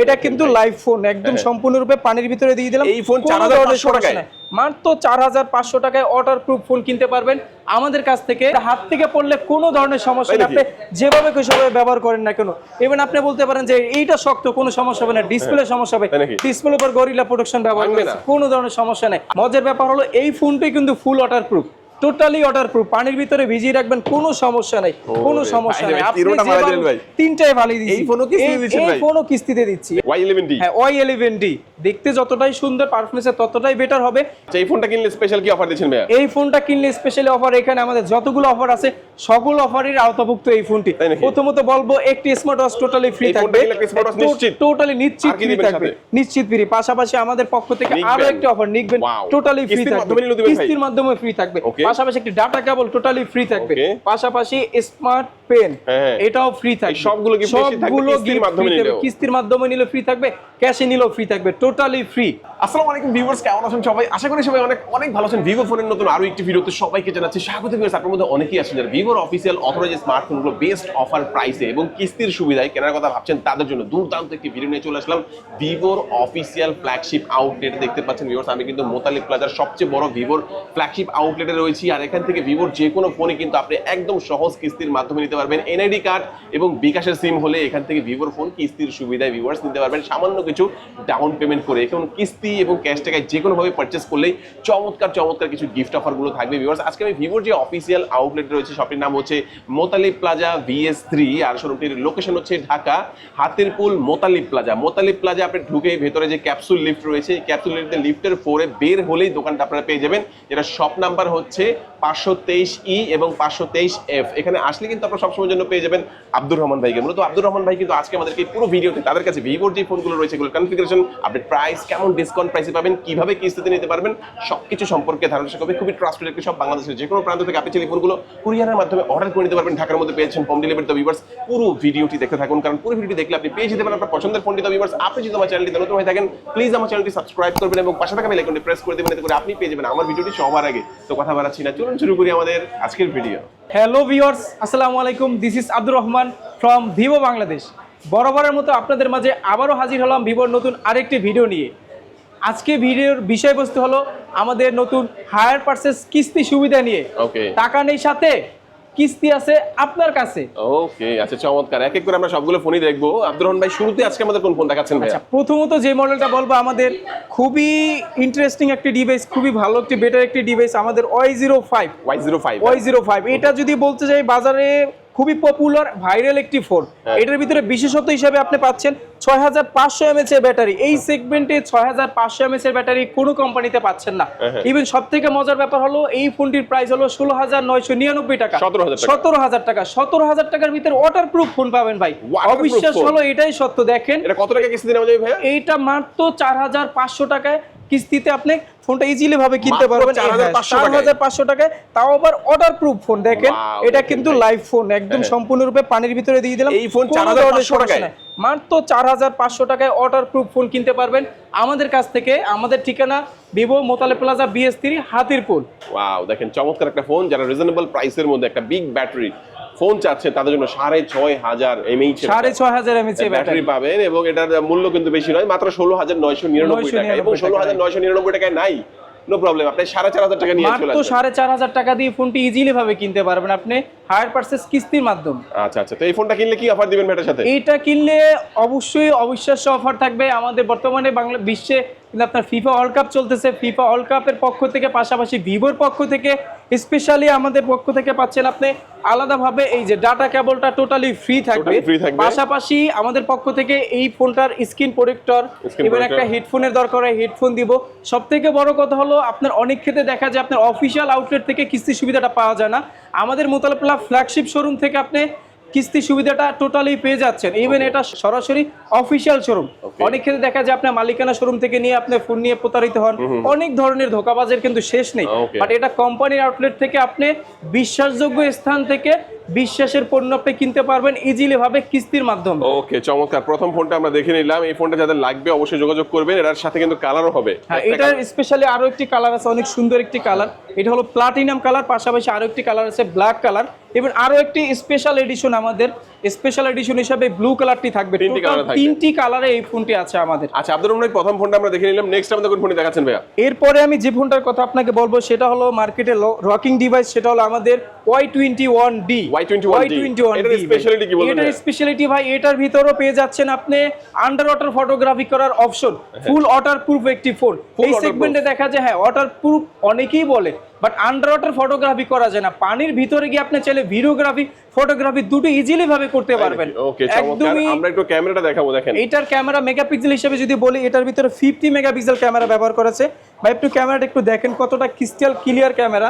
এটা কিন্তু live phone একদম সম্পূর্ণরূপে পানির ভিতরে দিয়ে দিলাম। এই ফোন 4500 টাকায়, মাত্র 4500 টাকায় ওয়াটারপ্রুফ ফোন কিনতে পারবেন আমাদের কাছ থেকে। হাত থেকে পড়লে কোনো ধরনের সমস্যা নেই, আপনি যেভাবে সেভাবে ব্যবহার করেন না কেন। ইভেন আপনি বলতে পারেন যে এইটা শক্ত, কোনো সমস্যা হবে না, ডিসপ্লে সমস্যা হবে, ডিসপ্লের উপর গরিলা প্রোটেকশন ব্যবহার করেছে, কোনো ধরনের সমস্যা নেই। মজার ব্যাপার হলো এই ফোনটাই কিন্তু ফুল ওয়াটারপ্রুফ, টোটালি ওয়াটারপ্রুফ, পানির ভিতরে ভিজিয়ে রাখবেন, কোনো সমস্যা নাই, কোনো সমস্যা নাই। আপনি তিনটাই ভালো দিয়েছি, এই ফোনও কিস্তিতে দিচ্ছেন ভাই? এই ফোনও কিস্তিতে দিচ্ছি। Y11D, হ্যাঁ Y11D দেখতে যতটাই সুন্দর, পারফরম্যান্স ততটাই বেটার হবে। এই ফোনটা কিনলে স্পেশাল কি অফার দিচ্ছেন ভাইয়া? এই ফোনটা কিনলে স্পেশালি অফার, এখানে আমাদের যতগুলো অফার আছে সবগুলো অফারের আওতাভুক্ত এই ফোনটি। প্রথমত বলবো একটি স্মার্ট ওয়াচ টোটালি ফ্রি থাকবে, টোটালি নিশ্চিত ফ্রি থাকবে, নিশ্চিত ফ্রি। পাশাপাশি আমাদের পক্ষ থেকে আরো একটা অফার নিবেন, টোটালি ফ্রি থাকবে, কিস্তির মাধ্যমে ফ্রি থাকবে। পাশাপাশি একটি ডাটা কেবল টোটালি ফ্রি থাকবে, পাশাপাশি স্মার্ট পেন এটাও ফ্রি থাকবে। সবগুলো কিস্তির মাধ্যমে নিলে ফ্রি থাকবে, ক্যাশে নিলেও ফ্রি থাকবে, টোটালি ফ্রি। আসসালামু আলাইকুম ভিউয়ার্স, কেমন আছেন সবাই? আশা করি সবাই অনেক অনেক ভালো আছেন। ভিভো ফোনের নতুন আরো একটি ভিডিওতে সবাইকে জানাচ্ছি স্বাগত। ভিউয়ার্স, আপনাদের মধ্যে অনেকেই আছেন যারা ভিভোর অফিসিয়াল অথরাইজড স্মার্টফোনগুলো বেস্ট অফার প্রাইসে এবং কিস্তির সুবিধায় কেনার কথা ভাবছেন, তাদের জন্য দুর্দান্ত একটি ভিডিও নিয়ে চলে আসলাম। ভিভোর অফিসিয়াল ফ্ল্যাগশিপ আউটলেট দেখতে পাচ্ছেন ভিউয়ার্স, আমি কিন্তু মোতালিব প্লাজার সবচেয়ে বড় ভিভোর ফ্ল্যাগশিপ আউটলেটে রয়েছি। আর এখান থেকে ভিভোর যে কোনো ফোনে কিন্তু আপনি একদম সহজ কিস্তির মাধ্যমে নিতে পারবেন। এনআইডি কার্ড এবং বিকাশের সিম হলে এখান থেকে ভিভোর ফোন কিস্তির সুবিধায় ভিউয়ার্স নিতে পারবেন সামান্য কিছু ডাউন পেমেন্ট করে। এখন কিস্তি এবং ক্যাশ টাকায় যে কোনোভাবে পারচেস করলেই চমৎকার চমৎকার কিছু গিফট অফারগুলো থাকবে ভিউয়ার্স। আজকে আমি ভিভোর যে অফিসিয়াল আউটলেট রয়েছে, শপটির নাম হচ্ছে মোতালিব প্লাজা VS3, আর শোরুমটির লোকেশন হচ্ছে ঢাকা হাতিরপুল মোতালিব প্লাজা। মোতালিব প্লাজা আপনি ঢুকে ভেতরে যে ক্যাপসুল লিফট রয়েছে, ক্যাপসুল লিফটের 4-এ বের হলেই দোকানটা আপনারা পেয়ে যাবেন, যেটা শপ নাম্বার হচ্ছে 523E এবং 523F। এখানে আসলে কিন্তু আপনারা সবসময়ের জন্য পেয়ে যাবেন আব্দুর রহমান ভাইকে। মূলত আব্দুর রহমান ভাই কিন্তু আজকে আমাদেরকে পুরো ভিডিওতে তাদের কাছে ভিভোর যে ফোনগুলো রয়েছে এগুলোর কনফিগারেশন, আপডেট প্রাইস, কেমন ডিসকাউন্ট প্রাইসে পাবেন, কিভাবে কিস্তিতে নিতে পারবেন, সবকিছু সম্পর্কে ধারণা করবে। খুবই ট্রাস্টেড একটি সব, বাংলাদেশের যে কোনো প্রান্ত থেকে আপনি চাইলে ফোনগুলো কুরিয়ারের মাধ্যমে অর্ডার করে নিতে পারবেন। ঢাকার মধ্যে পেয়েছেন হোম ডেলিভারি। তো ভিউয়ার্স, পুরো ভিডিওটি দেখতে থাকুন, কারণ পুরো ভিডিওটি দেখলে আপনি পেয়ে যেতে পারেন আপনার পছন্দের ফোনটি। তো ভিউয়ার্স, আপনি যদি আমার চ্যানেলটিতে নতুন হয়ে থাকেন, প্লিজ আমার চ্যানেলটি সাবস্ক্রাইব করবেন এবং পাশে থাকা বেল আইকনটি প্রেস করে দেবেন, এতে করে আপনি পেয়ে যাবেন আমার ভিডিওটি সবার আগে। তো কথা বাড়াচ্ছি না, চলুন শুরু করি আমাদের আজকের ভিডিও। হ্যালো ভিউয়ার্স, আসসালামু আলাইকুম, this is Abdur Rahman from Vivo Bangladesh. বরাবরের মতো আপনাদের মাঝে আবারও হাজির হলাম ভিভোর নতুন আরেকটি ভিডিও নিয়ে। আজকে ভিডিওর বিষয়বস্তু হলো আমাদের নতুন হায়ার পারচেজ কিস্তি সুবিধা নিয়ে। টাকা নেই সাথে, কিস্তি আছে আপনার কাছে। ওকে, আচ্ছা চমৎকার। এক এক করে আমরা সবগুলো ফোনই দেখবো। আব্দুর রহমান ভাই, শুরুতে আজকে আমাদের কোন ফোন দেখাচ্ছেন ভাই? আচ্ছা, প্রথমত যে মডেলটা বলবো, আমাদের খুবই ইন্টারেস্টিং একটি ডিভাইস, খুবই ভালো একটি বেটার একটি ডিভাইস, আমাদের Y05। এটা যদি বলতে যাই বাজারে খুবই পপুলার ভাইরাল একটি ফোন। এটার ভিতরে বিশেষত হিসেবে আপনি পাচ্ছেন 6500 mAh এর ব্যাটারি। এই সেগমেন্টে 6500 mAh এর ব্যাটারি কোনো কোম্পানিতে পাচ্ছেন না। ইভেন সবথেকে মজার ব্যাপার হলো এই ফোনটির প্রাইস হলো 16999 টাকা, 17000 টাকা। 17000 টাকার ভিতরে ওয়াটারপ্রুফ ফোন পাবেন ভাই। অবিশ্বাস হলো এটাই সত্য। দেখেন এটা কত টাকা কিস্তি নেওয়া যাবে ভাই? এইটা মাত্র 4500 টাকায় কিস্তিতে আপনি ফোনটা ইজিলি ভাবে কিনতে পারবেন। 4500 টাকায়, তাও আবার ওয়াটারপ্রুফ ফোন। দেখেন এটা কিন্তু লাইভ ফোন, একদম সম্পূর্ণরূপে পানির ভিতরে দিয়ে দিলাম। এই ফোন 4500 টাকায়, মাত্র 4500 টাকায় ওয়াটারপ্রুফ ফোন কিনতে পারবেন আমাদের কাছ থেকে। আমাদের ঠিকানা Vivo Motalib plaza VS3 Hatirpool. Wow, দেখেন চমৎকার একটা ফোন। যারা রিজনেবল প্রাইসের মধ্যে একটা বিগ ব্যাটারি ফোন চাচ্ছে তাদের জন্য 6500 mAh ব্যাটারি পাবেন, এবং এটার মূল্য কিন্তু বেশি নয়, মাত্র 16999 টাকা। এবং 16999 টাকায় নাই, নো প্রবলেম, আপনি 4500 টাকা নিয়ে চলে আসবেন। মাত্র 4500 টাকা দিয়ে ফোনটি ইজিলি ভাবে কিনতে পারবেন আপনি হায়ার পারচেজ কিস্তির মাধ্যমে। আচ্ছা আচ্ছা, তো এই ফোনটা কিনলে কি অফার দিবেন এটার সাথে? এইটা কিনলে অবশ্যই অবিশ্বাস্য অফার থাকবে। আমাদের বর্তমানে বাংলা বিশ্বে কিন্তু আপনার ফিফা ওয়ার্ল্ড কাপ চলতেছে। ফিফা ওয়ার্ল্ড কাপের পক্ষ থেকে, পাশাপাশি ভিভোর পক্ষ থেকে, স্পেশালি আমাদের পক্ষ থেকে পাচ্ছেন আপনি আলাদাভাবে এই যে ডাটা কেবলটা টোটালি ফ্রি থাকবে। পাশাপাশি আমাদের পক্ষ থেকে এই ফোনটার স্ক্রিন প্রোটেক্টর, এবার একটা হেডফোনের দরকার হয় হেডফোন দিব। সব থেকে বড় কথা হলো আপনার অনেক ক্ষেত্রে দেখা যায় আপনার অফিসিয়াল আউটলেট থেকে কিস্তি সুবিধাটা পাওয়া যায় না। আমাদের মোতালিব ফ্ল্যাগশিপ শোরুম থেকে আপনি কিস্তি সুবিধাটা টোটালি পেয়ে যাচ্ছেন। ইভেন এটা সরাসরি অফিসিয়াল শোরুম। অনেক ক্ষেত্রে দেখা যায় আপনার মালিকানা শোরুম থেকে নিয়ে আপনি ফোন নিয়ে প্রতারিত হন, অনেক ধরনের ধোঁকাবাজের কিন্তু শেষ নেই। বাট এটা কোম্পানির আউটলেট থেকে আপনি বিশ্বাসযোগ্য স্থান থেকে বিশ্বাসের পণ্য আপনি কিনতে পারবেন ইজিলি ভাবে কিস্তির মাধ্যমে। ওকে, চমৎকার। প্রথম ফোনটা আমরা দেখে নিলাম। এই ফোনটা যাদের লাগবে অবশ্যই যোগাযোগ করবেন। এর সাথে কিন্তু কালারও হবে। হ্যাঁ, এটার স্পেশালি আরো একটি কালার আছে, অনেক সুন্দর একটি কালার। এটা হলো প্লাটিনাম কালার, পাশাপাশি আরো একটি কালার আছে ব্ল্যাক কালার। এবং আরো একটি স্পেশাল এডিশন আমাদের স্পেশাল এডিশন হিসেবে ব্লু কালারটি থাকবে। তিনটি টোটাল colour থাকবে। 3টি কালারে এই ফোনটি আছে আমাদের। আচ্ছা আব্দুর রহমান ভাই, প্রথম ফোনটা আমরা দেখে নিলাম, নেক্সট আমাদের কোন ফোনটি দেখাচ্ছেন ভাইয়া? এরপরে আমি যে ফোনটার কথা আপনাকে বলবো সেটা হলো মার্কেটে রকিং ডিভাইস, সেটা হলো আমাদের Y21D। এটার স্পেশালিটি কি বলবেন? এটার স্পেশালিটি ভাই, এটার ভিতরেও পেয়ে যাচ্ছেন আপনি আন্ডার ওয়াটার ফটোগ্রাফি করার অপশন, ফুল ওয়াটার প্রুফ একটি ফোন। এই সেগমেন্টে দেখা যায় হ্যাঁ ওয়াটার প্রুফ অনেকেই বলে, বাট আন্ডার ওয়াটার ফটোগ্রাফি করা যায় না। পানির ভিতরে গিয়ে আপনি চাইলে ভিডিওগ্রাফি ফটোগ্রাফি দুটো ইজিলি ভাবে করতে পারবেন। ওকে চমৎকার। আমরা একটু ক্যামেরাটা দেখাবো, দেখেন এটার ক্যামেরা মেগাপিক্সেল হিসেবে যদি বলি, এটার ভিতরে 50 মেগাপিক্সেল ক্যামেরা ব্যবহার করেছে। ভাই একটু ক্যামেরাটা একটু দেখেন কতটা ক্রিস্টাল ক্লিয়ার ক্যামেরা।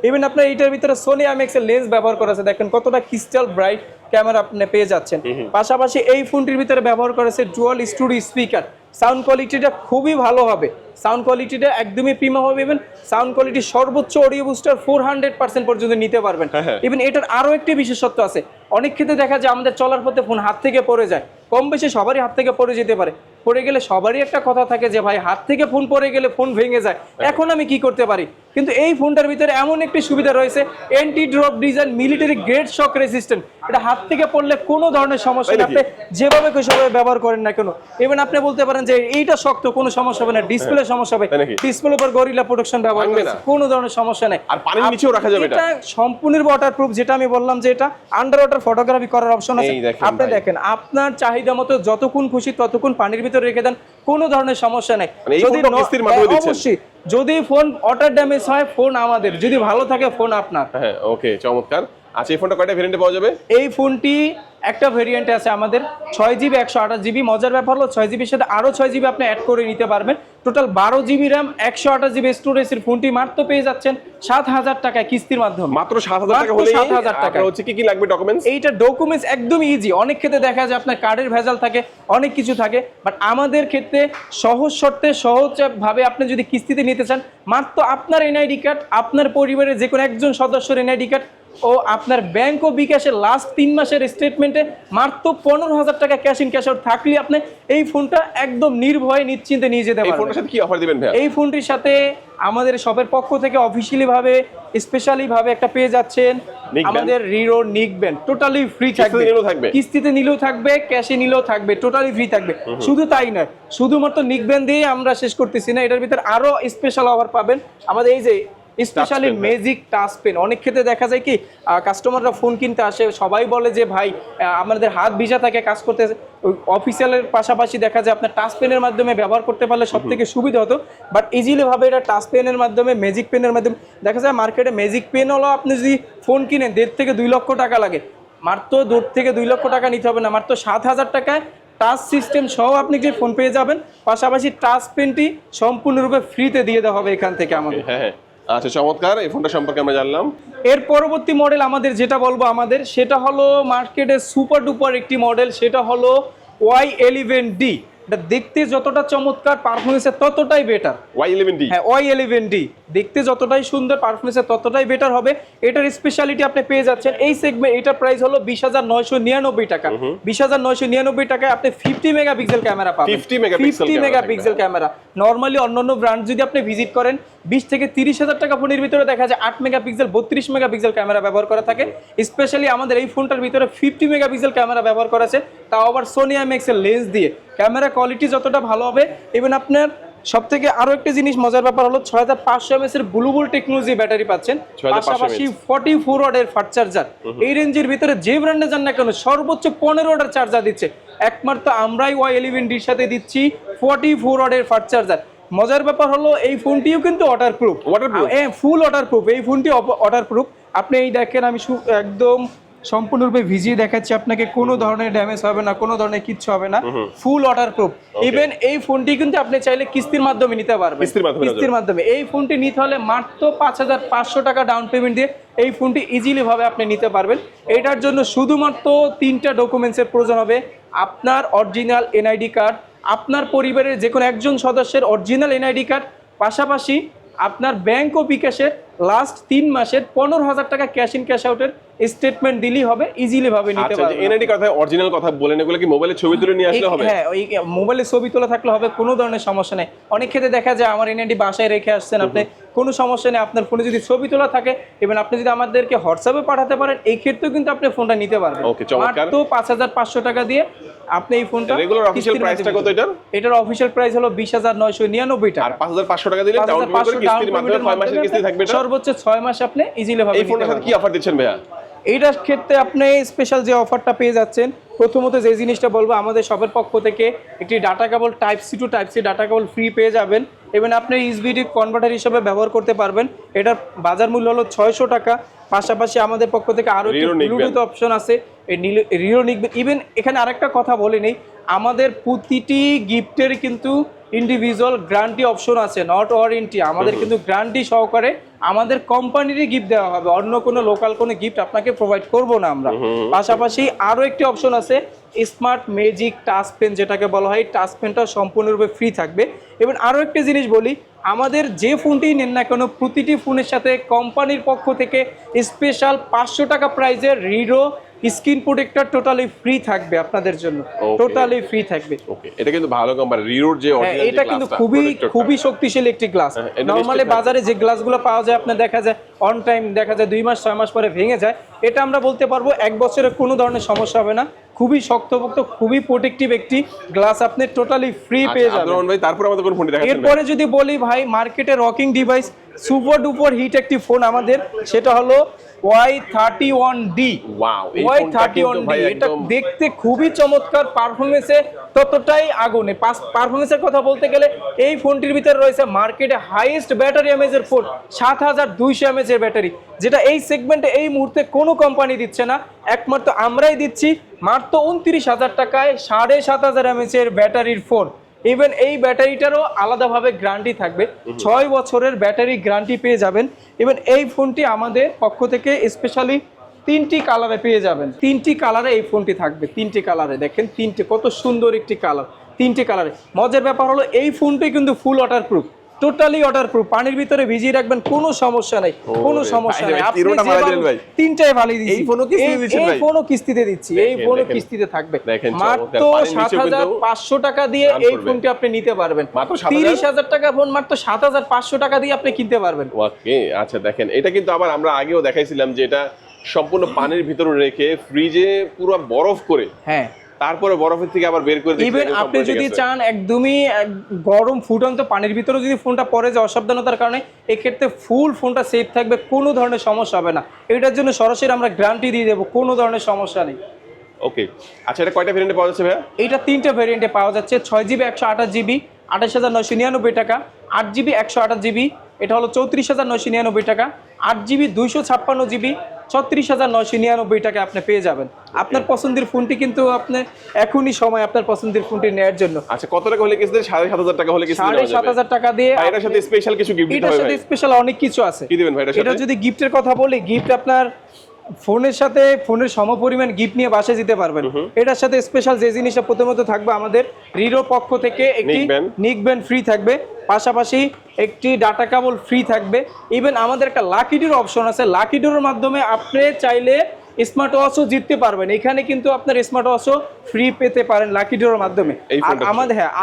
ইভেন আপনার এটার ভিতরে সোনি IMX এর লেন্স ব্যবহার করেছে, দেখেন কতটা ক্রিস্টাল ব্রাইট ক্যামেরা আপনি পেয়ে যাচ্ছেন। পাশাপাশি এই ফোনটির ভিতরে ব্যবহার করেছে ডুয়াল স্টুডিও স্পিকার। সাউন্ড কোয়ালিটিটা খুবই ভালো হবে, সাউন্ড কোয়ালিটিটা একদমই প্রিমিয়াম হবে। ইভেন সাউন্ড কোয়ালিটি সর্বোচ্চ অডিও বুস্টার 400% পর্যন্ত নিতে পারবেন। ইভেন এটার আরো একটি বিশেষত্ব আছে, অনেক ক্ষেত্রে দেখা যায় আমাদের চলার পথে ফোন হাত থেকে পড়ে যায়, কম বেশি সবারই হাত থেকে পড়ে যেতে পারে। পড়ে গেলে সবারই একটা কথা থাকে যে ভাই হাত থেকে ফোন পড়ে গেলে ফোন ভেঙে যায়, এখন আমি কি করতে পারি? কিন্তু এই ফোনটার ভিতরে এমন একটি সুবিধা রয়েছে, anti drop design, military grade শক রেসিস্ট্যান্ট। এটা হাত থেকে পড়লে কোনো ধরনের সমস্যা নেই, আপনি যেভাবে সেভাবে ব্যবহার করেন না কেন। ইভেন আপনি বলতে পারেন যে এইটা শক্ত, কোনো সমস্যা হবে না, ডিসপ্লে সমস্যা হবে, ডিসপ্লের উপর গরিলা প্রোটেকশন ব্যবহার করেছে, কোনো ধরনের সমস্যা নেই। আর পানির নিচেও রাখা যাবে। এটা সম্পূর্ণ ওয়াটারপ্রুফ, যেটা আমি বললাম যে এটা আন্ডার ওয়াটার ফটোগ্রাফি করার অপশন আছে। আপনি দেখেন আপনার চাহিদা মতো যতক্ষণ খুশি ততক্ষণ পানির ভিতরে রেখে দেন, কোনো ধরনের সমস্যা নেই। অবশ্যই যদি ফোন ওয়াটার ড্যামেজ হয় ফোন আমাদের, যদি ভালো থাকে ফোন আপনার। হ্যাঁ ওকে চমৎকার। আচ্ছা এই ফোনটা কয়টা ভেরিয়েন্টে পাওয়া যাবে? এই ফোনটি একটা ভেরিয়েন্টে আছে আমাদের 6GB 128GB। মজার ব্যাপার হলো 6GBর সাথে আরো 6GB আপনি অ্যাড করে নিতে পারবেন। টোটাল 12GB র্যাম 128GB স্টোরেজের ফোনটি মাত্র পেয়ে যাচ্ছেন 7000 টাকায় কিস্তির মাধ্যমে। মাত্র 7000 টাকা হলেই 7000 টাকা। হচ্ছে কি কি লাগবে ডকুমেন্টস? এইটা ডকুমেন্টস একদম ইজি। অনেক ক্ষেত্রে দেখা যায় আপনার কার্ডের ভেজাল থাকে, অনেক কিছু থাকে, বাট আমাদের ক্ষেত্রে সহজ শর্তে সহজভাবে আপনি যদি কিস্তিতে নিতে চান, মাত্র আপনার NID কার্ড, আপনার পরিবারের যে কোনো একজন সদস্যের NID কার্ড ও আপনার ব্যাংক ও বিকাশের লাস্ট 3 মাসের স্টেটমেন্টে মাত্র 15000 টাকা ক্যাশ ইন ক্যাশ আউট থাকলে আপনি এই ফোনটা একদম নির্ভয়ে নিশ্চিন্তে নিয়ে যেতে পারবেন। এই ফোনটার সাথে কি অফার দিবেন ভাই? এই ফোনটির সাথে আমাদের শপের পক্ষ থেকে অফিশিয়ালি ভাবে স্পেশালি ভাবে একটা পেয়ে যাচ্ছেন আমাদের রিরো নিক ব্যান্ড, টোটালি ফ্রি থাকবে। কিস্তিতে নিলেও থাকবে, ক্যাশে নিলেও থাকবে, টোটালি ফ্রি থাকবে। শুধু তাই নয়, শুধুমাত্র নিক ব্যান্ড দিয়ে আমরা শেষ করতেছি না, এটার ভিতরে আরো স্পেশাল অফার পাবেন। আমাদের এই যে স্পেশালি ম্যাজিক টাচ পেন, অনেক ক্ষেত্রে দেখা যায় কি কাস্টমাররা ফোন কিনতে আসে, সবাই বলে যে ভাই আমাদের হাত ভিজা থাকে কাজ করতে, অফিসিয়ালের পাশাপাশি দেখা যায় আপনার টাচ পেনের মাধ্যমে ব্যবহার করতে পারলে সব থেকে সুবিধা হতো। বাট ইজিলি ভাবে এটা টাচ পেনের মাধ্যমে, ম্যাজিক পেনের মাধ্যমে দেখা যায় মার্কেটে ম্যাজিক পেন হলো আপনি যদি ফোন কিনেন 1.5 থেকে 2 লক্ষ টাকা লাগে, মাত্র 2 থেকে 2 লক্ষ টাকা নিতে হবে না, মাত্র 7000 টাকায় টাচ সিস্টেম সহ আপনি যে ফোন পেয়ে যাবেন। পাশাপাশি টাচ পেনটি সম্পূর্ণরূপে ফ্রিতে দিয়ে দেওয়া হবে এখান থেকে আমাদের। হ্যাঁ আচ্ছা চমৎকার, এই ফোনটা সম্পর্কে আমরা জানলাম। এর পরবর্তী মডেল আমাদের যেটা বলবো আমাদের, সেটা হলো মার্কেটের সুপার ডুপার একটি মডেল, সেটা হলো Y11D। এটা দেখতে যতটা চমৎকার, পারফরমেন্সে ততটাই বেটার। Y11D, হ্যাঁ Y11D দেখতে যতটাই সুন্দর, পারফরমেন্সে ততটাই বেটার হবে। এটার স্পেশালিটি আপনি পেয়ে যাচ্ছেন এই সেগমেন্ট, এটার প্রাইস হলো 20999 টাকা। 20999 টাকায় আপনি 50 মেগাপিক্সেল ক্যামেরা পাবেন। 50 মেগাপিক্সেল ক্যামেরা। নরমালি অন্যান্য ব্র্যান্ড যদি আপনি ভিজিট করেন 20 থেকে 30,000 টাকা ফোনের ভিতরে দেখা যায় 8 মেগাপিক্সেল 32 মেগাপিক্সেল ক্যামেরা ব্যবহার করা থাকে। স্পেশালি আমাদের এই ফোনটার ভিতরে 50 মেগাপিক্সেল ক্যামেরা ব্যবহার করা আছে, তাও আবার সোনি IMX এর লেন্স দিয়ে। ক্যামেরা কোয়ালিটি যতটা ভালো হবে, ইভেন আপনার সবথেকে আরো একটা জিনিস মজার ব্যাপার হলো 6500 mAh এর ব্লুবুল টেকনোলজি ব্যাটারি পাচ্ছেন, পাশাপাশি 44 ওয়াটের ফাস্ট চার্জার। এই রেঞ্জের ভিতরে যে ব্র্যান্ডে যান না কেন সর্বোচ্চ 15 ওয়াটের চার্জার দিচ্ছে, একমাত্র আমরাই Y11D এর সাথে দিচ্ছি 44 ওয়াটের ফাস্ট চার্জার। মজার ব্যাপার হলো এই ফোনটিও কিন্তু ওয়াটারপ্রুফ, ফুল ওয়াটারপ্রুফ। এই ফোনটি ওয়াটারপ্রুফ। আপনি এই দেখেন আমি একদম সম্পূর্ণরূপে ভিজিয়ে দেখাচ্ছি আপনাকে, কোনো ধরনের ড্যামেজ হবে না, কোনো ধরনের কিচ্ছু হবে না, ফুল ওয়াটারপ্রুফ। ইভেন এই ফোনটি কিন্তু আপনি চাইলে কিস্তির মাধ্যমে নিতে পারবেন। কিস্তির মাধ্যমে এই ফোনটি নিতে হলে মাত্র 5500 টাকা ডাউন পেমেন্ট দিয়ে এই ফোনটি ইজিলি ভাবে আপনি নিতে পারবেন। এটার জন্য শুধুমাত্র 3টা ডকুমেন্টসের প্রয়োজন হবে। আপনার অরিজিনাল NID কার্ড, আপনার পরিবারের যে কোনো একজন সদস্যের অরিজিনাল NID কার্ড, পাশাপাশি আপনার ব্যাংক ও বিকাশের লাস্ট 3 মাসের 15000 টাকা ক্যাশ ইন ক্যাশ আউটের স্টেটমেন্ট দিলেই হবে, ইজিলি ভাবে নিতে পারবেন। NID কথা অরিজিনাল কথা বলেন, এগুলো কি মোবাইলে ছবি তুলে নিয়ে আসলে হবে? হ্যাঁ, ওই মোবাইলে ছবি তোলা থাকলে হবে, কোনো ধরনের সমস্যা নেই। অনেক ক্ষেত্রে দেখা যায় আমার NID বাসায় রেখে আসছেন, আপনি কোনো সমস্যা নেই। আপনার ফোনে যদি ছবি তোলা থাকে এবং আপনি যদি আমাদেরকে হোয়াটসঅ্যাপে পাঠাতে পারেন, এই ক্ষেত্রেও কিন্তু আপনি ফোনটা নিতে পারবেন ওকে, চমৎকার। মাত্র ৫৫০০ টাকা দিয়ে আপনি এই ফোনটা। রেগুলার অফিশিয়াল প্রাইসটা কত এটার? এটার অফিশিয়াল প্রাইস হলো ২০৯৯৯ টাকা। আর ৫৫০০ টাকা দিলে ডাউন পেমেন্ট করে কিস্তির মাধ্যমে ৬ মাসের কিস্তি থাকবে এটা। সর্বোচ্চ ৬ মাস আপনি ইজিলি ভাবে এই ফোনের সাথে কি অফার দিচ্ছেন ভাইয়া? এইটার ক্ষেত্রে আপনি স্পেশাল যে অফারটা পেয়ে যাচ্ছেন, প্রথমত যে জিনিসটা বলবো, আমাদের শপের পক্ষ থেকে একটি data cable type C to type C data cable free পেয়ে যাবেন এবং আপনি ইউএসবি কনভার্টার হিসেবে ব্যবহার করতে পারবেন। এটার বাজার মূল্য হলো ৬০০ টাকা। পাশাপাশি আমাদের পক্ষ থেকে আরও একটি ব্লুটুথ অপশন আছে, এই রিও নিকবেন। ইভেন এখানে আরেকটা কথা বলে নেই, আমাদের প্রতিটি গিফটের কিন্তু ইন্ডিভিজুয়াল গ্যারান্টি অপশন আছে, নট ওয়ারেন্টি। আমাদের কিন্তু গ্যারান্টি সহকারে আমাদের কোম্পানিরই গিফট দেওয়া হবে, অন্য কোনো লোকাল কোনো গিফট আপনাকে প্রোভাইড করব না আমরা। পাশাপাশি আরও একটি অপশন আছে, স্মার্ট ম্যাজিক টাচ পেন যেটাকে বলা হয়, টাচ পেনটা সম্পূর্ণরূপে ফ্রি থাকবে। এবং আরও একটি জিনিস বলি, আমাদের যে ফোনটি নেন না কেন প্রতিটি ফোনের সাথে কোম্পানির পক্ষ থেকে স্পেশাল ৫০০ টাকা প্রাইজের রিরো স্ক্রিন প্রোটেক্টর টোটালি ফ্রি থাকবে আপনাদের জন্য, টোটালি ফ্রি থাকবে। ওকে, এটা কিন্তু ভালো কোম্পানি রিরোর যে অরিজিনাল, এটা কিন্তু খুবই শক্তিশালী একটি গ্লাস। নরমালি বাজারে যে গ্লাসগুলো পাওয়া যায় আপনার দেখা যায় অন টাইম দেখা যায় ২ মাস ৬ মাস পরে ভেঙে যায়, এটা আমরা বলতে পারবো ১ বছরে কোনো ধরনের সমস্যা হবে না। খুবই শক্তপোক্ত, খুবই প্রোটেক্টিভ একটি গ্লাস আপনি টোটালি ফ্রি পেয়ে যাবেন। ভাই তারপর আমাদের কোন ফোনটি দেখাচ্ছেন? এরপরে যদি বলি ভাই, মার্কেটে rocking device super duper hit একটি ফোন আমাদের, সেটা হলো Y31D। ওয়াও, এই ফোনটা কিন্তু Y31D ভাই এটা একদম দেখতে খুবই চমৎকার, পারফরমেন্সে ততটাই আগুনে। পারফরমেন্সের কথা বলতে গেলে এই ফোনটির ভিতরে রয়েছে মার্কেটে হাইয়েস্ট ব্যাটারি এমএজের ফোন, ৭২০০ এমএজের ব্যাটারি, যেটা এই সেগমেন্টে এই মুহূর্তে কোনো কোম্পানি দিচ্ছে না, একমাত্র আমরাই দিচ্ছি মাত্র ২৯,০০০ টাকায় ৭৫০০ এমএজের ব্যাটারির ফোন। ইভেন এই ব্যাটারিটারও আলাদাভাবে গ্যারান্টি থাকবে, ৬ বছরের ব্যাটারি গ্যারান্টি পেয়ে যাবেন। ইভেন এই ফোনটি আমাদের পক্ষ থেকে স্পেশালি 3টি কালারে পেয়ে যাবেন, 3টি কালারে এই ফোনটি থাকবে, 3টি কালারে। দেখেন 3টে কত সুন্দর একটি কালার, 3টে কালারে। মজার ব্যাপার হলো এই ফোনটি কিন্তু ফুল ওয়াটারপ্রুফ, টোটালি ওয়াটারপ্রুফ, পানির ভিতরে ভিজিয়ে রাখবেন, কোনো সমস্যা নাই, কোনো সমস্যা নাই। আপনি তিনটাই ভালো দিচ্ছি, এই ফোনও কিস্তিতে দিচ্ছি, এই ফোনও কিস্তিতে থাকবে মাত্র ৭৫০০ টাকা দিয়ে এই ফোনটি আপনি নিতে পারবেন। ৩০,০০০ টাকা ফোন মাত্র ৭৫০০ টাকা দিয়ে আপনি কিনতে পারবেন। ওকে, আচ্ছা দেখেন, এটা কিন্তু আবার আমরা আগেও দেখাইছিলাম যে এটা সম্পূর্ণ পানির ভিতরে রেখে ফ্রিজে পুরো বরফ করে, হ্যাঁ, তারপরে বরফের থেকে আবার বের করে দিতে। ইভেন আপনি যদি চান একদমই গরম ফুটন্ত পানির ভিতরে যদি ফোনটা পড়ে যায় অসাবধানতার কারণে, এক্ষেত্রে ফুল ফোনটা সেফ থাকবে, কোনো ধরনের সমস্যা হবে না। এটার জন্য সরাসরি আমরা গ্যারান্টি দিয়ে দেবো, কোনো ধরনের সমস্যা নেই। ওকে, আচ্ছা এটা কয়টা ভেরিয়েন্টে পাওয়া যাচ্ছে ভাইয়া? এটা 3টে ভেরিয়েন্টে পাওয়া যাচ্ছে, 6GB 128GB ২৮,৯৯৯ টাকা, 8GB 128GB এটা হলো ৩৪,৯৯৯ টাকা, 8GB 256GB ৩৬,৯৯৯ টাকা আপনি পেয়ে যাবেন। আপনার পছন্দের ফোনটি কিন্তু আপনি এখনই সময় আপনার পছন্দের ফোনটি নেওয়ার জন্য। আচ্ছা, কত টাকা হলে কিস্তি? ৭৫০০ টাকা হলে কিস্তি? ৭৫০০ টাকা দিয়ে। এটার সাথে স্পেশাল কিছু গিফট দিতে হবে? এটার সাথে স্পেশাল অনেক কিছু আছে। কি দিবেন ভাই এটার সাথে? এটা যদি গিফটের কথা বলি, গিফট আপনার ফোনের সাথে ফোনের সমপরিমাণ গিফট নিয়ে বাসায় দিতে পারবেন। এটার সাথে স্পেশাল যে জিনিসটা প্রথমত থাকবে, আমাদের রিরো পক্ষ থেকে একটি নিকবেন ফ্রি থাকবে, পাশাপাশি একটি ডাটা কেবল ফ্রি থাকবে। ইভেন আমাদের একটা লাকি ড্র অপশন আছে, লাকি ড্রর মাধ্যমে আপনি চাইলে স্মার্ট ওয়াচও জিততে পারবেন। এখানে কিন্তু আপনার স্মার্ট ওয়াচও ফ্রি পেতে পারেন লাকি ড্রর মাধ্যমে।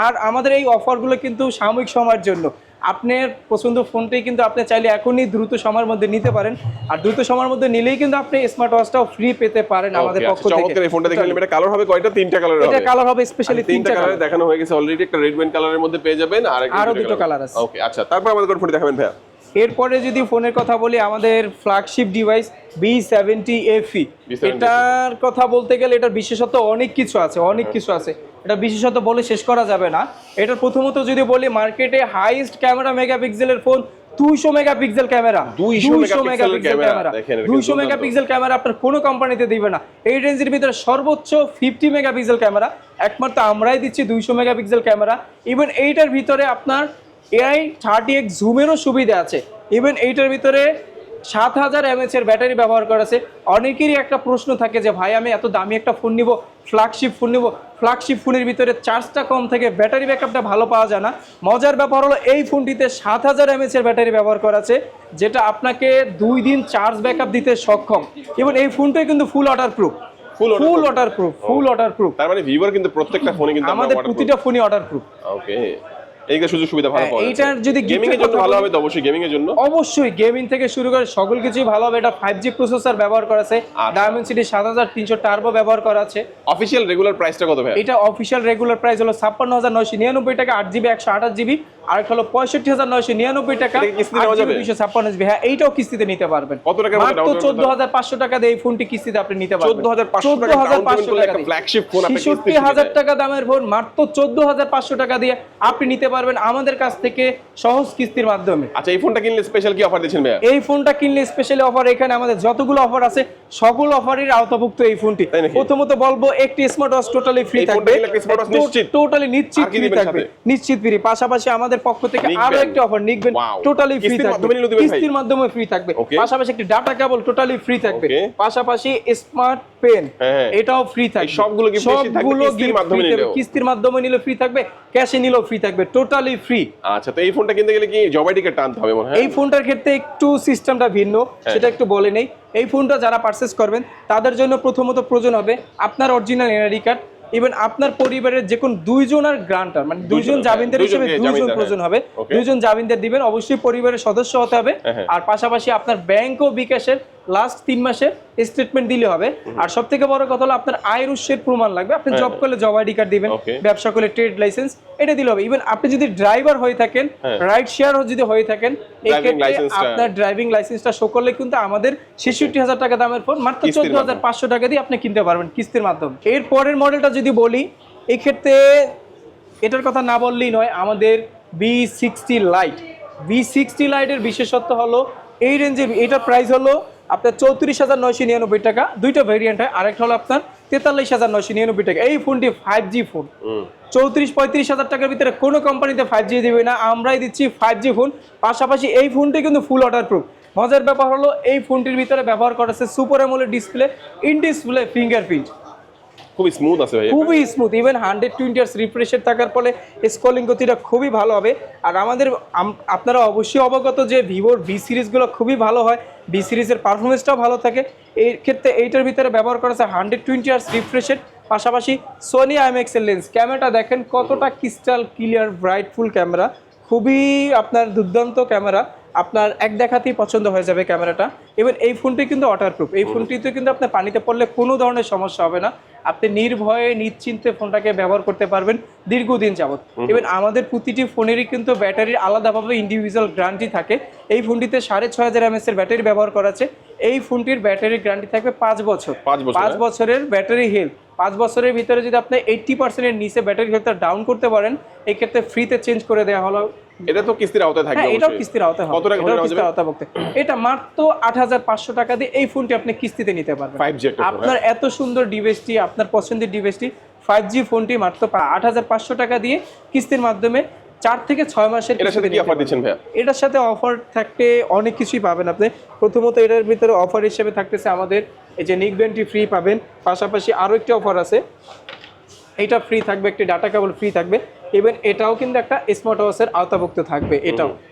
আর আমাদের এই অফারগুলো কিন্তু সাময়িক সময়ের জন্য। আপনার পছন্দ ফোনটাই কিন্তু আপনি চাইলে এখনই দ্রুত সময়ের মধ্যে নিতে পারেন, আর দ্রুত সময়ের মধ্যে নিলেই কিন্তু আপনি স্মার্ট ওয়াচটাও ফ্রি পেতে পারেন আমাদের পক্ষ থেকে। চমৎকার, এই ফোনটা দেখলেন, এটা কালার হবে কয়টা? 3টা কালার হবে। এটা কালার হবে স্পেশালি 3টা কালার দেখানো হয়ে গেছে অলরেডি। একটা রেড ওয়াইন কালারের মধ্যে পেয়ে যাবেন, আর আরো দুটো কালার আছে। ওকে, আচ্ছা তারপর আমাদের কোন ফোন দেখাবেন ভাইয়া? এরপরে যদি ফোনের কথা বলি, আমাদের ফ্ল্যাগশিপ ডিভাইস B70 FE, এটার কথা বলতে গেলে এটার বিশেষত্ব অনেক কিছু আছে, অনেক কিছু আছে। এটা বিশেষত বলে শেষ করা যাবে না। এটার প্রথমত যদি বলি, মার্কেটে হাইয়েস্ট ক্যামেরা মেগাপিক্সেলের phone, 200 megapixel camera, 200 megapixel camera, 200 megapixel camera আপনার কোনো কোম্পানিতে দিবে না। এই রেঞ্জের ভিতরে সর্বোচ্চ 50 মেগাপিক্সেল ক্যামেরা একমাত্র আমরাই দিচ্ছি, 200 মেগাপিক্সেল ক্যামেরা। ইভেন এইটার ভিতরে আপনার AI 30x জুমেরও সুবিধা আছে। ইভেন এইটার ভিতরে ৭০০০ mAh এর ব্যাটারি ব্যবহার করা আছে। অনেকেরই একটা প্রশ্ন থাকে যে ভাই আমি এত দামি একটা ফোন নিব, ফ্ল্যাগশিপ ফোন নিব, ফ্ল্যাগশিপ ফোনের ভিতরে চার্জটা কম থাকে, ব্যাটারি ব্যাকআপটা ভালো পাওয়া যায় না। মজার ব্যাপার হলো এই ফোনটিতে ৭০০০ mAh এর ব্যাটারি ব্যবহার করা আছে, যেটা আপনাকে 2 দিন চার্জ ব্যাকআপ দিতে সক্ষম। এবং এই ফোনটাই কিন্তু ফুল ওয়াটারপ্রুফ, ফুল ওয়াটারপ্রুফ। তার মানে ভিভোর কিন্তু প্রত্যেকটা ফোনে কিন্তু আমাদের প্রতিটা ফোনই ওয়াটারপ্রুফ। ওকে, এইগুলো সুযোগ সুবিধা ভালো পাওয়া যাচ্ছে। এইটার যদি গেমিং এর জন্য ভালো হবে তো অবশ্যই গেমিং এর জন্য অবশ্যই গেমিং থেকে শুরু করে সকল কিছুই ভালো হবে। এটা 5G প্রসেসর ব্যবহার করা আছে, ডায়মেনসিটি 7300 টার্বো ব্যবহার করা আছে। অফিশিয়াল রেগুলার প্রাইসটা কত ভাই? এটা অফিশিয়াল রেগুলার প্রাইস হলো 56999 টাকা 8GB 128GB, আর একটা হলো 65999 টাকা এটা কি কিস্তিতে নেওয়া যাবে? 256GB। হ্যাঁ, এইটাও কিস্তিতে নিতে পারবেন। কত টাকার মধ্যে মাত্র down payment 14500 টাকা দিয়ে এই ফোনটি কিস্তিতে আপনি নিতে পারবেন। 14500 টাকা down payment করলে একটা ফ্ল্যাগশিপ ফোন আপনি কিস্তিতে 66000 টাকা দামের ফোন মাত্র 14500 টাকা দিয়ে আপনি নিতে পারবেন আমাদের কাছ থেকে সহজ কিস্তির মাধ্যমে। আচ্ছা, এই ফোনটা কিনলে স্পেশাল কি অফার দিচ্ছেন ভাইয়া? এই ফোনটা কিনলে স্পেশালি অফার, এখানে আমাদের যতগুলো অফার আছে সকল অফারের আওতাভুক্ত এই ফোনটি। তাই নাকি? প্রথমত বলবো একটি স্মার্ট ওয়াচ টোটালি ফ্রি এই ফোনটা থাকবে, কিনলে একটা smart watch নিশ্চিত? টোটালি নিশ্চিত আর কি ফ্রি দিবেন থাকবে, সাথে? নিশ্চিত ফ্রি। পাশাপাশি আমাদের পক্ষ থেকে নিকবেন। আরো একটা অফার নিকবেন Wow. টোটালি ফ্রি কিস্তির থাকবে, মাধ্যমে নিলে দিবেন ভাই? কিস্তির মাধ্যমে ফ্রি থাকবে। Okay. পাশাপাশি একটি ডাটা কেবল টোটালি ফ্রি থাকবে, Okay. পাশাপাশি স্মার্ট পেন হ্যাঁ। এটাও ফ্রি থাকবে। এই সবগুলো gift বেশি থাকবে সবগুলো কিস্তির gift মাধ্যমে free থাকবে, নিলেও। কিস্তির মাধ্যমে নিলে ফ্রি থাকবে, ক্যাশে নিলেও ফ্রি থাকবে, টোটালি ফ্রি। আচ্ছা, তো এই ফোনটা কিনতে গেলে কি জবাই টিকেট টানতে হবে মনে হয়? এই ফোনটার ক্ষেত্রে একটু সিস্টেমটা ভিন্ন, সেটা একটু বলে নেই। এই ফোনটা যারা পারচেস করবেন তাদের জন্য প্রথমত প্রয়োজন হবে আপনার অরিজিনাল এনআইডি কার্ড, ইভেন আপনার পরিবারের যে কোন দুইজনের গ্রান্টার, মানে দুইজন জামিনদার হিসেবে দুইজন প্রয়োজন হবে, দুইজন জামিনদার দিবেন, অবশ্যই পরিবারের সদস্য হতে হবে। আর পাশাপাশি আপনার ব্যাংক ও বিকাশের লাস্ট 3 মাসের স্টেটমেন্ট দিলে হবে। আর সব থেকে বড় কথা হলো আপনার আয়ের উৎসের প্রমাণ লাগবে। আপনি জব করলে জব আইডি কার্ড দিবেন, ব্যবসা করলে ট্রেড লাইসেন্স এটা দিলে হবে। ইভেন আপনি যদি ড্রাইভার হয়ে থাকেন, রাইড শেয়ার যদি হয়ে থাকেন, এই ক্ষেত্রে আপনার ড্রাইভিং লাইসেন্সটা শো করলে কিন্তু আমাদের 66000 টাকা দামের ফোন মাত্র 14500 টাকা দিয়ে আপনি কিনতে পারবেন কিস্তির মাধ্যমে। এর পরের মডেলটা যদি বলি, এই ক্ষেত্রে এটার কথা না বললেই নয়, আমাদের V60 লাইট। V60 লাইটের বিশেষত্ব হলো এই রেঞ্জের, এটার প্রাইস হলো আপনার 34999 টাকা, দুইটা ভেরিয়েন্ট হয়, আরেকটা হলো আপনার 43999 টাকা। এই ফোনটি 5G ফোন, 34-35 টাকার ভিতরে কোনো কোম্পানিতে 5G দিবে না, আমরাই দিচ্ছি 5G ফোন। পাশাপাশি এই ফোনটি কিন্তু ফুল ওয়াটার প্রুফ। মজার ব্যাপার হলো এই ফোনটির ভিতরে ব্যবহার করা আছে super AMOLED display, in display fingerprint, খুবই স্মুথ আছে ভাই, খুবই স্মুথ। ইভেন 120 Hz রিফ্রেশের থাকার ফলে স্ক্রলিং গতিটা খুবই ভালো হবে। আর আমাদের আপনারা অবশ্যই অবগত যে ভিভোর ভি সিরিজগুলো খুবই ভালো হয়, ভি সিরিজের পারফরমেন্সটাও ভালো থাকে। এই ক্ষেত্রে এইটার ভিতরে ব্যবহার করা আছে 120 Hz রিফ্রেশের পাশাপাশি সোনি IMX এর লেন্স। ক্যামেরাটা দেখেন কতটা ক্রিস্টাল ক্লিয়ার ব্রাইটফুল ক্যামেরা, খুবই আপনার দুর্দান্ত ক্যামেরা, আপনার এক দেখাতেই পছন্দ হয়ে যাবে ক্যামেরাটা। এবার এই ফোনটি কিন্তু ওয়াটারপ্রুফ, এই ফোনটিতে কিন্তু আপনার পানিতে পড়লে কোনো ধরনের সমস্যা হবে না, আপনি নির্ভয়ে নিশ্চিন্তে ফোনটাকে ব্যবহার করতে পারবেন দীর্ঘদিন যাবত। এবার আমাদের প্রতিটি ফোনেরই কিন্তু ব্যাটারির আলাদাভাবে ইন্ডিভিজুয়াল গ্যারান্টি থাকে। এই ফোনটিতে 6500 mAh এর ব্যাটারি ব্যবহার করা আছে। এই ফোনটির ব্যাটারির গ্যারান্টি থাকবে 5 বছর, 5 বছরের ব্যাটারি হেলথ। 5 বছরের ভিতরে যদি আপনি 80% এর নিচে ব্যাটারি হেলথটা ডাউন করতে পারেন, এই ক্ষেত্রে ফ্রিতে চেঞ্জ করে দেওয়া হলো। এটা তো কিস্তির আওতায় থাকবে? এটাও কিস্তির আওতায় হবে। কত টাকা এটাও কিস্তির আওতায় হবে। এটা মাত্র 8500 টাকা দিয়ে এই ফোনটি আপনি কিস্তিতে নিতে পারবেন। 5G আপনার এত সুন্দর ডিভাইসটি, আপনার পছন্দের ডিভাইসটি 5G ফোনটি মাত্র 8500 টাকা দিয়ে কিস্তির মাধ্যমে 4 থেকে 6 মাসের। এটার সাথে কি অফার দিচ্ছেন ভাইয়া? এটার সাথে অফার থাকতে অনেক কিছুই পাবেন আপনি। প্রথমত এটার ভিতরে অফার হিসেবে থাকতেছে আমাদের এই যে নিকবেনটি ফ্রি পাবেন, পাশাপাশি আরও একটি অফার আছে, এটা ফ্রি থাকবে, একটি ডাটা কেবল ফ্রি থাকবে। ইভেন এটাও কিন্তু একটা স্মার্ট ওয়াচের আওতাভুক্ত থাকবে।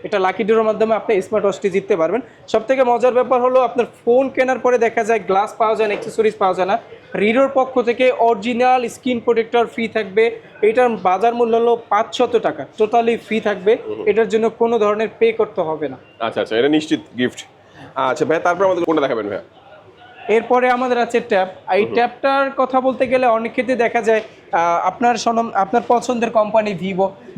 এটা লাকি ড্রর মাধ্যমে আপনি স্মার্ট ওয়াচটি জিততে পারবেন। সব থেকে মজার ব্যাপার হলো আপনার ফোন কেনার পরে দেখা যায় গ্লাস পাওয়া যায় না, অ্যাক্সেসরিজ পাওয়া যায় না, রিডোর পক্ষ থেকে অরিজিনাল স্ক্রিন প্রোটেক্টর ফ্রি থাকবে। এটার বাজার মূল্য হলো 500 টাকা, টোটালি ফ্রি থাকবে, এটার জন্য কোনো ধরনের পে করতে হবে না। আচ্ছা আচ্ছা, এটা নিশ্চিত গিফট। আচ্ছা ভাই, তারপর আমাদের কোনটা দেখাবেন ভাইয়া? এরপরে আমাদের আছে ট্যাব। এই ট্যাবটার কথা বলতে গেলে অনেক ক্ষেত্রে দেখা যায় আপনার পছন্দের কোম্পানি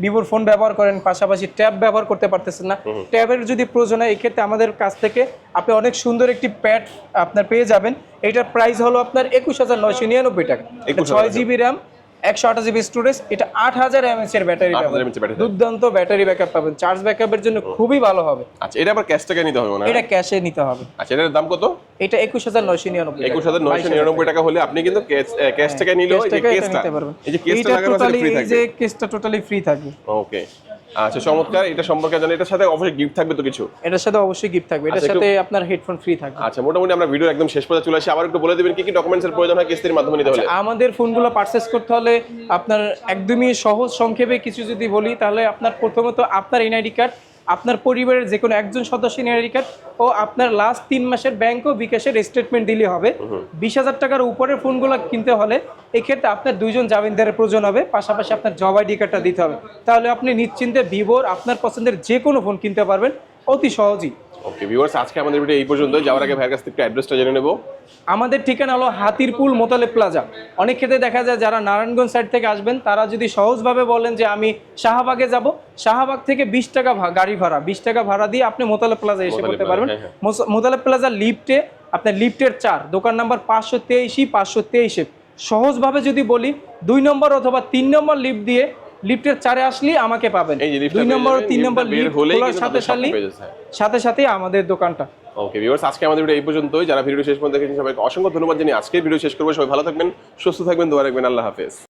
ভিভোর ফোন ব্যবহার করেন, পাশাপাশি ট্যাব ব্যবহার করতে পারতেছেন না। ট্যাবের যদি প্রয়োজন হয় এই ক্ষেত্রে আমাদের কাছ থেকে আপনি অনেক সুন্দর একটি প্যাড আপনার পেয়ে যাবেন। এটার প্রাইস হলো আপনার 21999 টাকা। 6GB র্যাম, 128GB স্টোরেজ, এটা 8000 mAh এর ব্যাটারি, দুর্দান্ত ব্যাটারি ব্যাকআপ পাবেন, চার্জ ব্যাকআপের জন্য খুবই ভালো হবে। আচ্ছা, এটা আবার ক্যাশ টাকা নিতে হবে না? এটা ক্যাশে নিতে হবে। আচ্ছা, এটার দাম কত? এটা 21999 21999 টাকা হলে আপনি কিন্তু ক্যাশ টাকা নিলেও এই যে কেসটা লাগানো আছে ফ্রি থাকবে। এই যে কেসটা টোটালি ফ্রি থাকবে। ওকে, আচ্ছা চমৎকার। এটা সম্পর্কে জানেন, এটার সাথে অবশ্যই গিফট থাকবে তো কিছু? এটার সাথে অবশ্যই গিফট থাকবে, এটার সাথে আপনার হেডফোন ফ্রি থাকবে। আচ্ছা, মোটামুটি আমরা ভিডিও একদম শেষ পর্যন্ত চলে আসি। আবার একটু বলে দিবেন কি কি ডকুমেন্টস এর প্রয়োজন হয় কিস্তির মাধ্যমে নিতে হলে? আমাদের ফোনগুলো পারচেজ করতে হলে আপনার একদমই সহজ সংক্ষেপে কিছু যদি বলি, তাহলে আপনার প্রথমত আপনার এনআইডি কার্ড আপনার পরিবারের যে কোনো একজন সদস্যের এনআইডি কার্ড ও আপনার লাস্ট 3 মাসের ব্যাংক ও বিকাশের স্টেটমেন্ট দিলে হবে। 20,000 টাকার উপরের ফোনগুলো কিনতে হলে এক্ষেত্রে আপনার 2 জন জামিনদারের প্রয়োজন হবে, পাশাপাশি আপনার জব আইডি কার্ডটা দিতে হবে। তাহলে আপনি নিশ্চিন্তে ভিভোর আপনার পছন্দের যে কোনো ফোন কিনতে পারবেন অতি সহজেই। ওকে ভিউয়ার্স, আজকে আমাদের ভিডিও এই পর্যন্ত। যাওয়ার আগে ভাইয়ের কাছ থেকে অ্যাড্রেসটা জেনে নেব। আমাদের ঠিকানা হলো হাতিরপুল মোতালেব প্লাজা। অনেক ক্ষেত্রে দেখা যায় যারা নারায়ণগঞ্জ সাইড থেকে আসবেন তারা যদি সহজভাবে বলেন যে আমি শাহবাগে যাব, শাহবাগ থেকে 20 টাকা গাড়ি ভাড়া, 20 টাকা ভাড়া দিয়ে আপনি মোতালেব প্লাজা এসে পড়তে পারবেন। মোতালেব প্লাজা লিফটে, আপনার লিফটের 4, দোকান নাম্বার 523 সহজভাবে যদি বলি 2 নম্বর অথবা 3 নম্বর লিফট দিয়ে লিফটের 4-এ আসলেই আমাকে পাবেন। 2 নম্বর ও 3 নম্বর লিফট খোলার সাথে সাথে আমাদের দোকানটা। ওকে ভিউয়ার্স, আজকে আমাদের ভিডিও এই পর্যন্তই। যারা ভিডিও শেষ পর্যন্ত দেখেছেন সবাইকে অসংখ্য ধন্যবাদ জানিয়ে আজকের ভিডিও শেষ করবো। সবাই ভালো থাকবেন, সুস্থ থাকবেন, দোয়া রাখবেন। আল্লাহ হাফেজ।